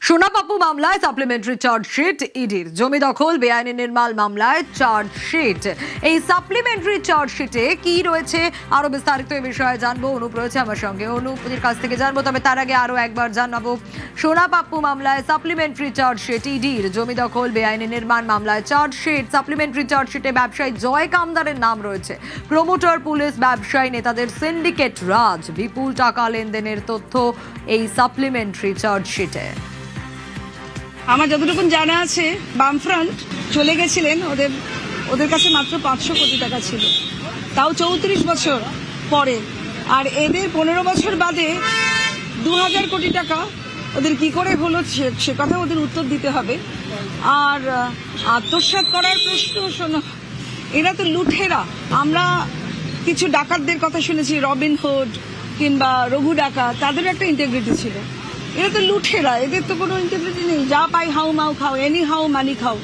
সোনাপাপ্পু মামলায় supplementary chargesheet ইডির। জমি দখল বেআইনি নির্মাণ মামলায় চার্জশিট। এই সাপ্লিমেন্টারি চার্জশিটে কি রয়েছে আরো বিস্তারিত এই বিষয়ে জানবো। অনুপ রয়েছে আমার সঙ্গে, অনুপের কাছ থেকে জানবো। তবে তার আগে আরো একবার জানাবো, সোনাপাপ্পু মামলায় সাপ্লিমেন্টারি চার্জশিট ইডির। জমি দখল বেআইনি নির্মাণ মামলায় চার্জশিট। সাপ্লিমেন্টারি চার্জশিটে ব্যবসায়ী জয় কামদারের নাম রয়েছে। প্রমোটার, পুলিশ, ব্যবসায়ী নেতাদের সিন্ডিকেট রাজ, বিপুল টাকা লেনদেনের তথ্য এই সাপ্লিমেন্টারি চার্জশিটে। আমার যতটুকু জানা আছে, বামফ্রন্ট চলে গেছিলেন, ওদের কাছে মাত্র 500 কোটি টাকা ছিল, তাও 34 বছর পরে। আর এদের 15 বছর বাদে 2000 কোটি টাকা ওদের কি করে হলো সে কথা ওদের উত্তর দিতে হবে। আর আত্মসাৎ করার প্রশ্ন শোনো, এরা তো লুঠেরা। আমরা কিছু ডাকাতদের কথা শুনেছি, রবিন হুড কিংবা রঘু ডাকাত, তাদের একটা ইন্টিগ্রিটি ছিল। এরা তো লুঠেরা, এদের তো কোনো ইন্টিগ্রিটি নেই। যা পাই হাউ মাউ খাও, এনি হাউ মানি খাও।